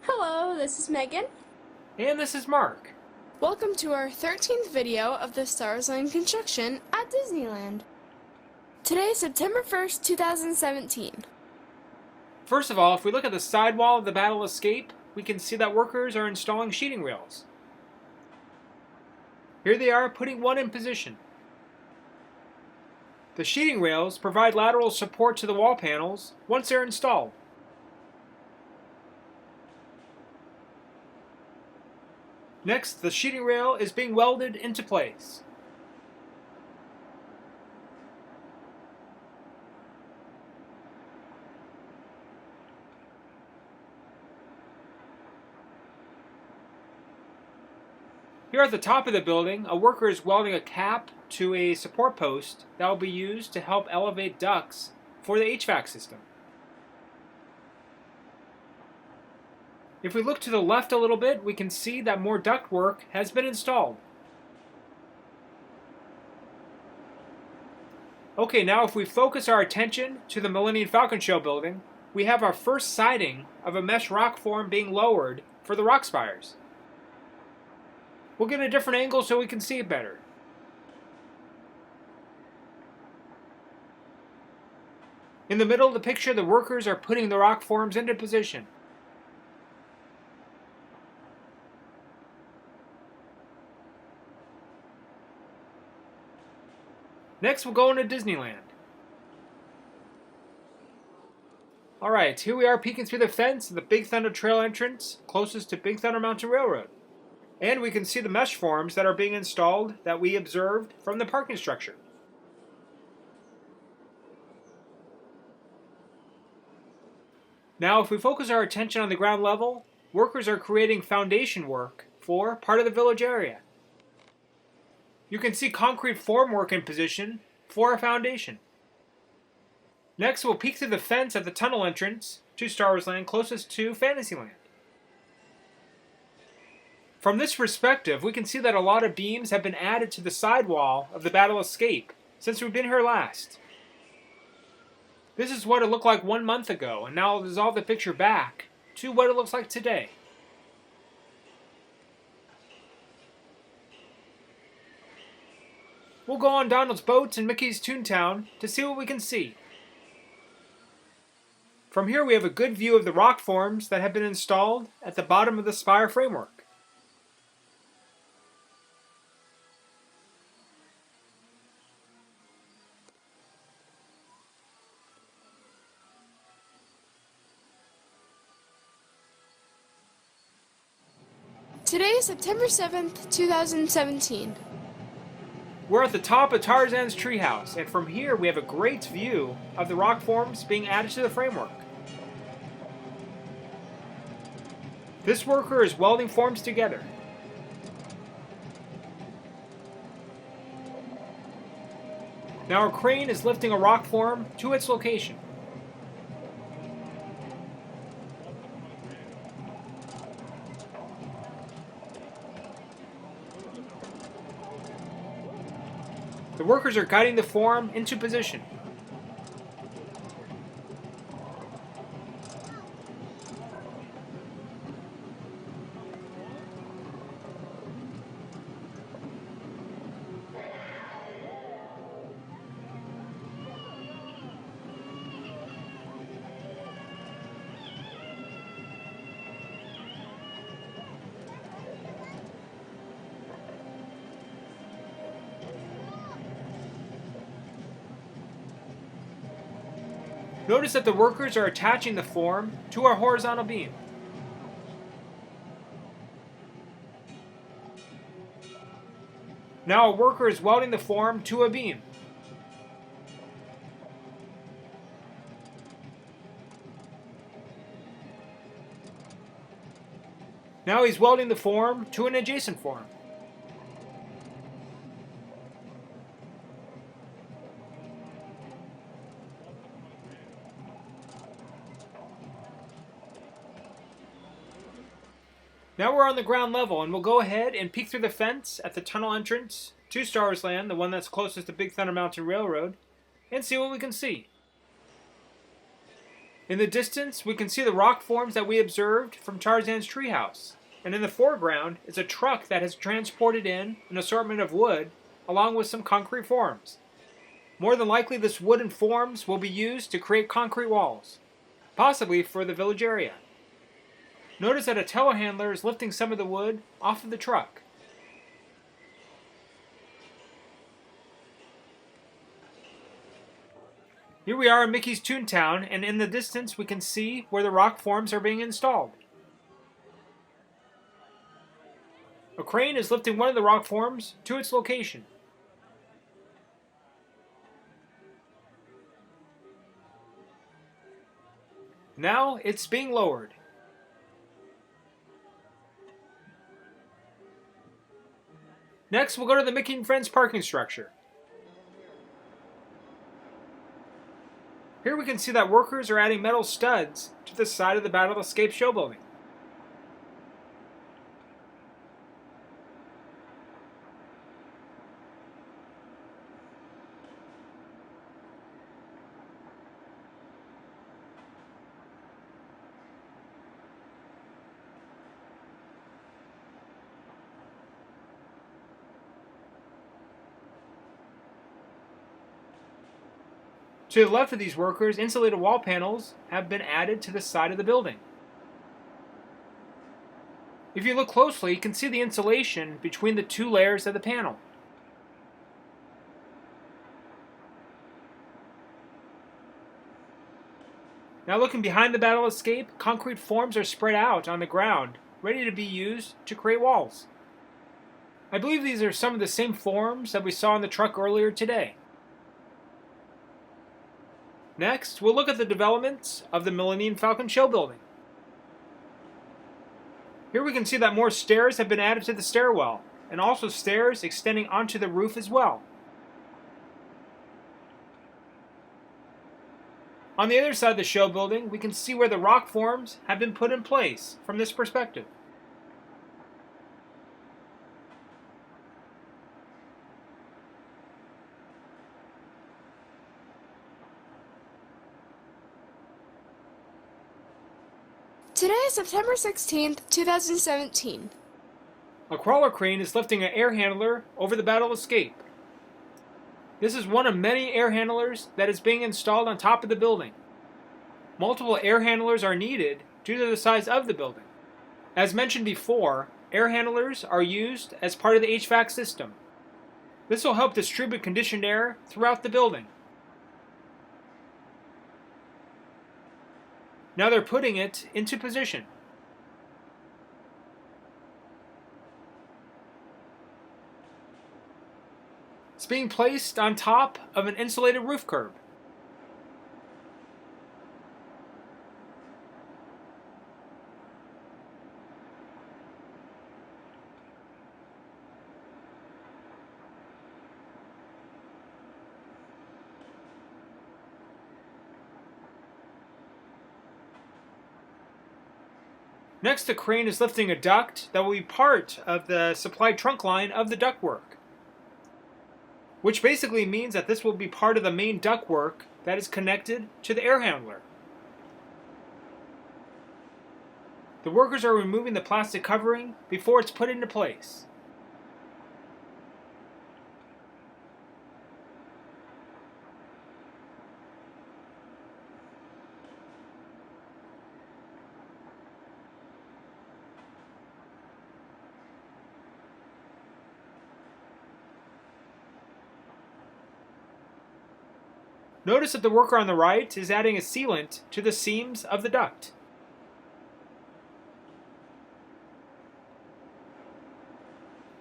Hello, this is Megan. And this is Mark. Welcome to our 13th video of the Star Wars Land construction at Disneyland. Today is September 1st, 2017. First of all, if we look at the sidewall of the Battle Escape, we can see that workers are installing sheeting rails. Here they are putting one in position. The sheeting rails provide lateral support to the wall panels once they're installed. Next, the sheeting rail is being welded into place. Here at the top of the building, a worker is welding a cap to a support post that will be used to help elevate ducts for the HVAC system. If we look to the left a little bit, we can see that more ductwork has been installed. Okay, now if we focus our attention to the Millennium Falcon Show building, we have our first sighting of a mesh rock form being lowered for the rock spires. We'll get a different angle so we can see it better. In the middle of the picture, the workers are putting the rock forms into position. Next, we'll go into Disneyland. Alright, here we are peeking through the fence of the Big Thunder Trail entrance, closest to Big Thunder Mountain Railroad. And we can see the mesh forms that are being installed that we observed from the parking structure. Now, if we focus our attention on the ground level, workers are creating foundation work for part of the village area. You can see concrete formwork in position for a foundation. Next, we'll peek through the fence at the tunnel entrance to Star Wars Land closest to Fantasyland. From this perspective, we can see that a lot of beams have been added to the sidewall of the Battle Escape since we've been here last. This is what it looked like 1 month ago, and now I'll dissolve the picture back to what it looks like today. We'll go on Donald's Boats and Mickey's Toontown to see what we can see. From here we have a good view of the rock forms that have been installed at the bottom of the spire framework. Today is September 7th, 2017. We're at the top of Tarzan's treehouse, and from here we have a great view of the rock forms being added to the framework. This worker is welding forms together. Now our crane is lifting a rock form to its location. The workers are guiding the form into position. Notice that the workers are attaching the form to our horizontal beam. Now a worker is welding the form to a beam. Now he's welding the form to an adjacent form. Now we're on the ground level, and we'll go ahead and peek through the fence at the tunnel entrance to Star Wars Land, the one that's closest to Big Thunder Mountain Railroad, and see what we can see. In the distance, we can see the rock forms that we observed from Tarzan's treehouse. And in the foreground is a truck that has transported in an assortment of wood along with some concrete forms. More than likely, this wooden forms will be used to create concrete walls, possibly for the village area. Notice that a telehandler is lifting some of the wood off of the truck. Here we are in Mickey's Toontown, and in the distance we can see where the rock forms are being installed. A crane is lifting one of the rock forms to its location. Now it's being lowered. Next, we'll go to the Mickey and Friends parking structure. Here we can see that workers are adding metal studs to the side of the Battle Escape show building. To the left of these workers, insulated wall panels have been added to the side of the building. If you look closely, you can see the insulation between the two layers of the panel. Now looking behind the Battle Escape, concrete forms are spread out on the ground, ready to be used to create walls. I believe these are some of the same forms that we saw in the truck earlier today. Next, we'll look at the developments of the Millennium Falcon show building. Here we can see that more stairs have been added to the stairwell, and also stairs extending onto the roof as well. On the other side of the show building, we can see where the rock forms have been put in place from this perspective. Today is September 16th, 2017. A crawler crane is lifting an air handler over the Battle Escape. This is one of many air handlers that is being installed on top of the building. Multiple air handlers are needed due to the size of the building. As mentioned before, air handlers are used as part of the HVAC system. This will help distribute conditioned air throughout the building. Now they're putting it into position. It's being placed on top of an insulated roof curb. Next, the crane is lifting a duct that will be part of the supply trunk line of the ductwork, which basically means that this will be part of the main ductwork that is connected to the air handler. The workers are removing the plastic covering before it's put into place. Notice that the worker on the right is adding a sealant to the seams of the duct.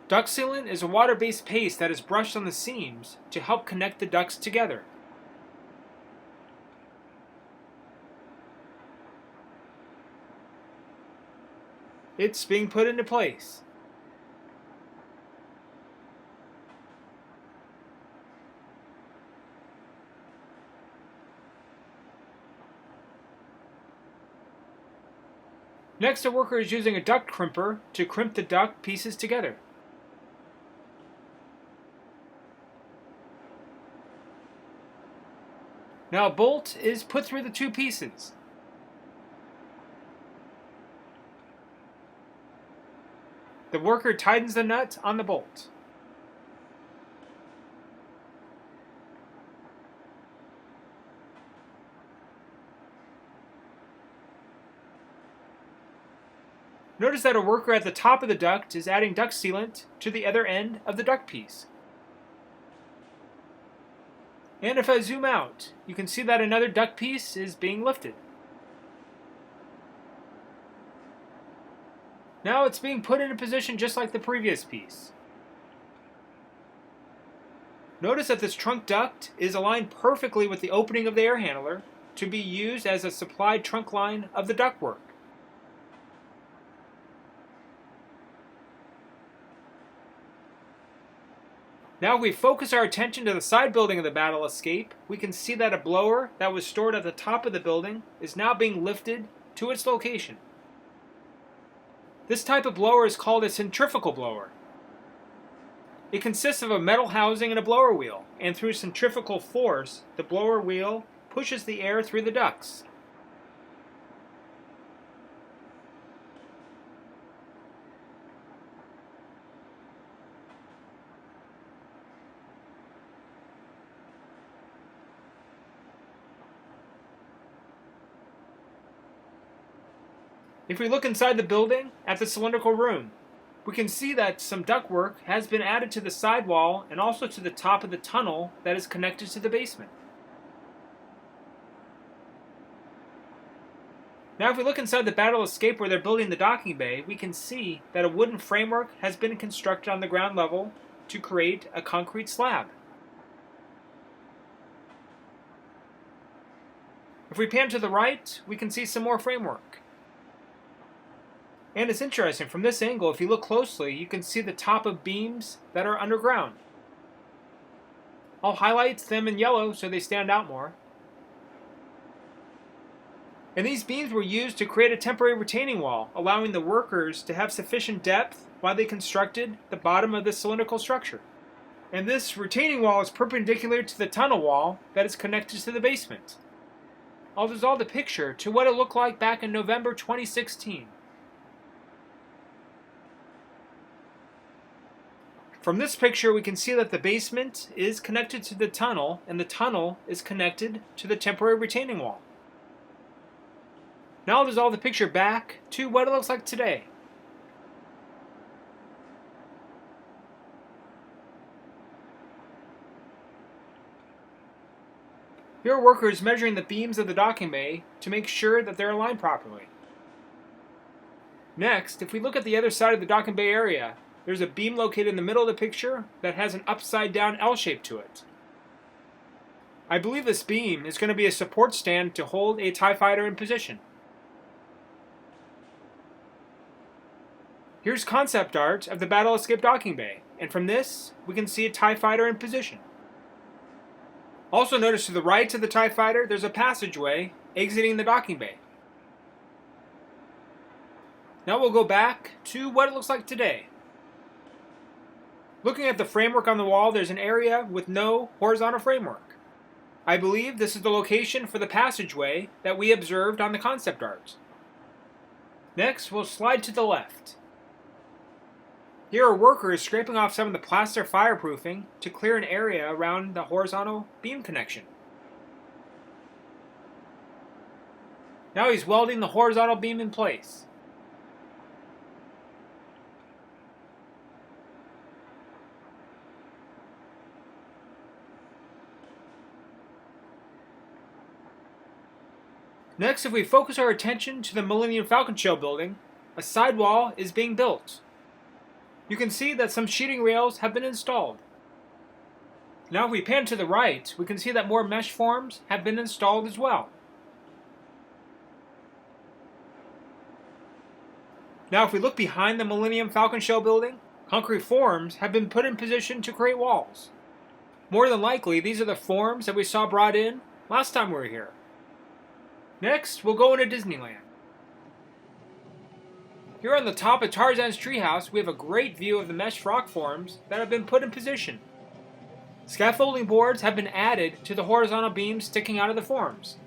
Duct sealant is a water-based paste that is brushed on the seams to help connect the ducts together. It's being put into place. Next, a worker is using a duct crimper to crimp the duct pieces together. Now a bolt is put through the two pieces. The worker tightens the nut on the bolt. Notice that a worker at the top of the duct is adding duct sealant to the other end of the duct piece. And if I zoom out, you can see that another duct piece is being lifted. Now it's being put in a position just like the previous piece. Notice that this trunk duct is aligned perfectly with the opening of the air handler to be used as a supplied trunk line of the ductwork. Now if we focus our attention to the side building of the battle escape, we can see that a blower that was stored at the top of the building is now being lifted to its location. This type of blower is called a centrifugal blower. It consists of a metal housing and a blower wheel, and through centrifugal force, the blower wheel pushes the air through the ducts. If we look inside the building at the cylindrical room, we can see that some ductwork has been added to the sidewall and also to the top of the tunnel that is connected to the basement. Now if we look inside the battle escape where they're building the docking bay, we can see that a wooden framework has been constructed on the ground level to create a concrete slab. If we pan to the right, we can see some more framework. And it's interesting, from this angle, if you look closely, you can see the top of beams that are underground. I'll highlight them in yellow so they stand out more. And these beams were used to create a temporary retaining wall, allowing the workers to have sufficient depth while they constructed the bottom of the cylindrical structure. And this retaining wall is perpendicular to the tunnel wall that is connected to the basement. I'll dissolve the picture to what it looked like back in November 2016. From this picture, we can see that the basement is connected to the tunnel, and the tunnel is connected to the temporary retaining wall. Now I'll dissolve the picture back to what it looks like today. Here are workers measuring the beams of the docking bay to make sure that they're aligned properly. Next, if we look at the other side of the docking bay area, there's a beam located in the middle of the picture that has an upside down L shape to it. I believe this beam is going to be a support stand to hold a TIE fighter in position. Here's concept art of the battle escape docking bay, and from this we can see a TIE fighter in position. Also notice to the right of the TIE fighter there's a passageway exiting the docking bay. Now we'll go back to what it looks like today. Looking at the framework on the wall, there's an area with no horizontal framework. I believe this is the location for the passageway that we observed on the concept art. Next, we'll slide to the left. Here are workers scraping off some of the plaster fireproofing to clear an area around the horizontal beam connection. Now he's welding the horizontal beam in place. Next, if we focus our attention to the Millennium Falcon shell building, a sidewall is being built. You can see that some sheeting rails have been installed. Now if we pan to the right, we can see that more mesh forms have been installed as well. Now if we look behind the Millennium Falcon shell building, concrete forms have been put in position to create walls. More than likely, these are the forms that we saw brought in last time we were here. Next, we'll go into Disneyland. Here on the top of Tarzan's treehouse, we have a great view of the mesh rock forms that have been put in position. Scaffolding boards have been added to the horizontal beams sticking out of the forms.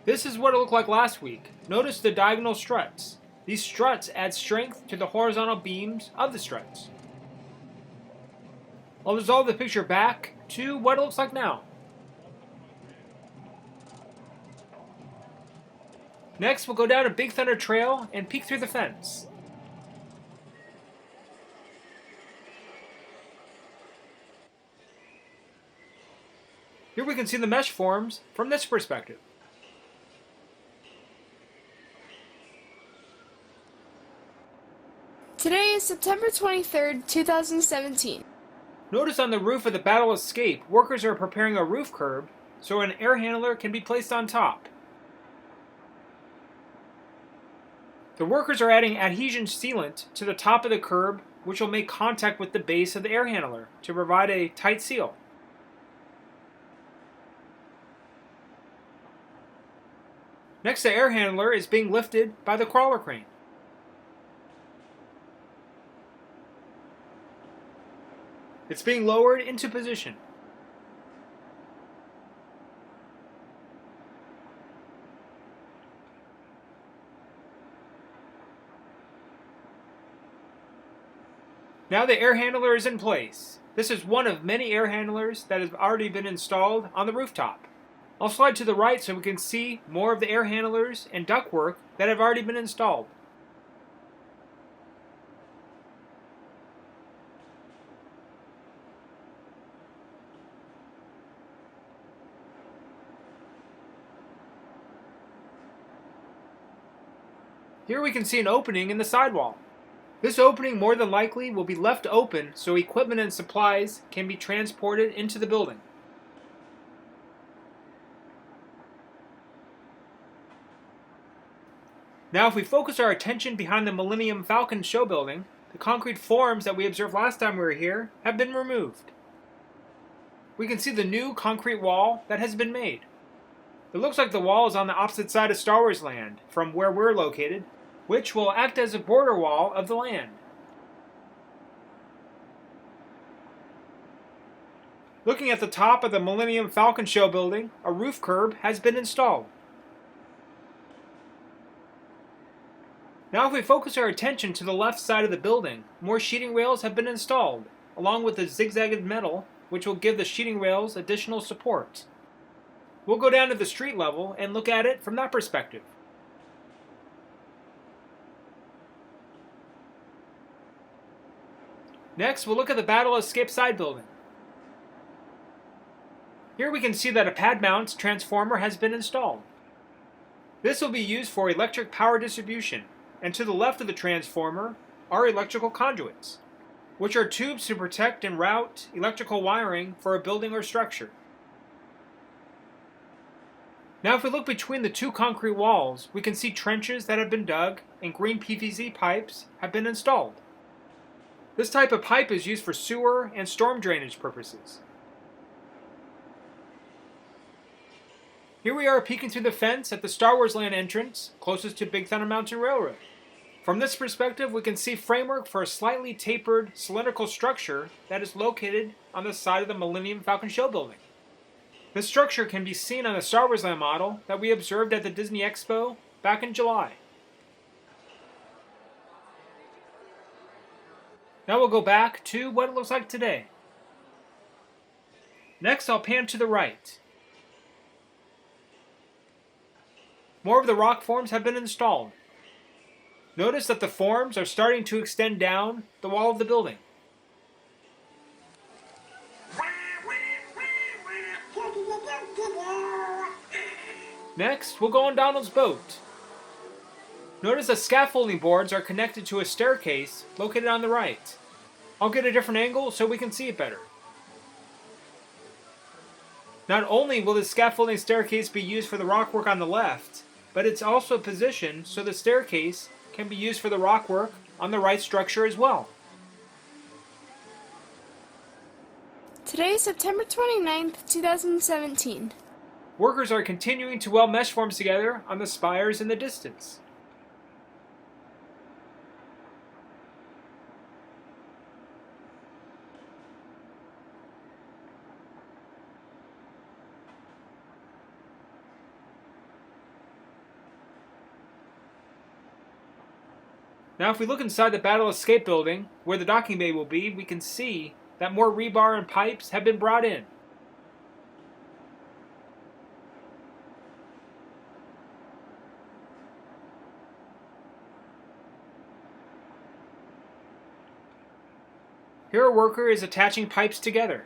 This is what it looked like last week. Notice the diagonal struts. These struts add strength to the horizontal beams of the struts. I'll dissolve the picture back to what it looks like now. Next, we'll go down a Big Thunder Trail and peek through the fence. Here we can see the mesh forms from this perspective. Today is September 23rd, 2017. Notice on the roof of the Battle Escape, workers are preparing a roof curb so an air handler can be placed on top. The workers are adding adhesion sealant to the top of the curb, which will make contact with the base of the air handler to provide a tight seal. Next, the air handler is being lifted by the crawler crane. It's being lowered into position. Now the air handler is in place. This is one of many air handlers that have already been installed on the rooftop. I'll slide to the right so we can see more of the air handlers and ductwork that have already been installed. Here we can see an opening in the sidewall. This opening more than likely will be left open so equipment and supplies can be transported into the building. Now if we focus our attention behind the Millennium Falcon show building, the concrete forms that we observed last time we were here have been removed. We can see the new concrete wall that has been made. It looks like the wall is on the opposite side of Star Wars Land from where we're located, which will act as a border wall of the land. Looking at the top of the Millennium Falcon show building, a roof curb has been installed. Now if we focus our attention to the left side of the building, more sheeting rails have been installed, along with the zigzagged metal, which will give the sheeting rails additional support. We'll go down to the street level and look at it from that perspective. Next, we'll look at the Battle Escape side building. Here we can see that a pad mount transformer has been installed. This will be used for electric power distribution, and to the left of the transformer are electrical conduits, which are tubes to protect and route electrical wiring for a building or structure. Now if we look between the two concrete walls, we can see trenches that have been dug and green PVC pipes have been installed. This type of pipe is used for sewer and storm drainage purposes. Here we are peeking through the fence at the Star Wars Land entrance, closest to Big Thunder Mountain Railroad. From this perspective, we can see framework for a slightly tapered cylindrical structure that is located on the side of the Millennium Falcon show building. This structure can be seen on the Star Wars Land model that we observed at the Disney Expo back in July. Now we'll go back to what it looks like today. Next, I'll pan to the right. More of the rock forms have been installed. Notice that the forms are starting to extend down the wall of the building. Next, we'll go on Donald's boat. Notice the scaffolding boards are connected to a staircase located on the right. I'll get a different angle so we can see it better. Not only will the scaffolding staircase be used for the rockwork on the left, but it's also positioned so the staircase can be used for the rockwork on the right structure as well. Today is September 29th, 2017. Workers are continuing to weld mesh forms together on the spires in the distance. Now if we look inside the Battle Escape building, where the docking bay will be, we can see that more rebar and pipes have been brought in. Here a worker is attaching pipes together.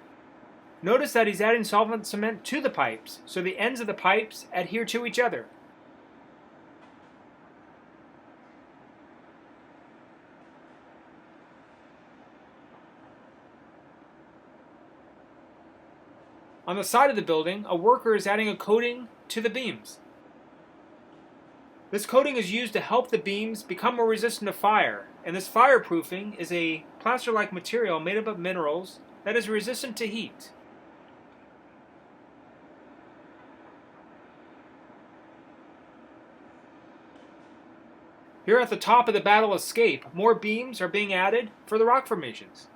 Notice that he's adding solvent cement to the pipes, so the ends of the pipes adhere to each other. On the side of the building, a worker is adding a coating to the beams. This coating is used to help the beams become more resistant to fire, and this fireproofing is a plaster-like material made up of minerals that is resistant to heat. Here at the top of the Battle Escape, more beams are being added for the rock formations.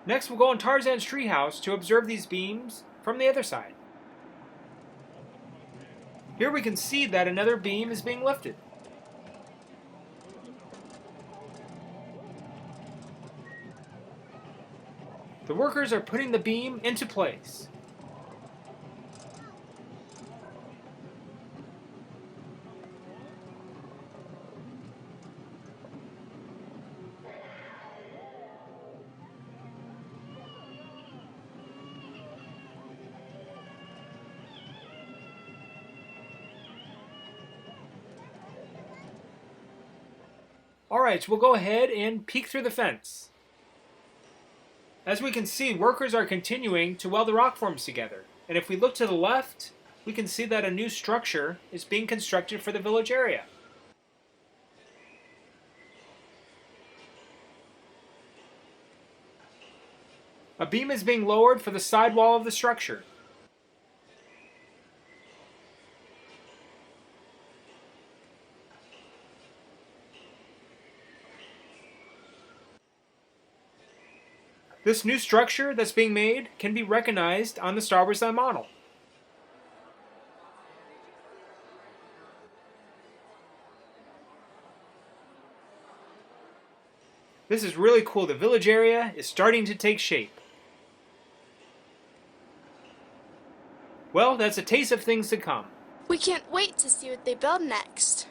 Next, we'll go on Tarzan's treehouse to observe these beams from the other side. Here we can see that another beam is being lifted. The workers are putting the beam into place. Alright, so we'll go ahead and peek through the fence. As we can see, workers are continuing to weld the rock forms together. And if we look to the left, we can see that a new structure is being constructed for the village area. A beam is being lowered for the side wall of the structure. This new structure that's being made can be recognized on the Star Wars Land model. This is really cool. The village area is starting to take shape. Well, that's a taste of things to come. We can't wait to see what they build next.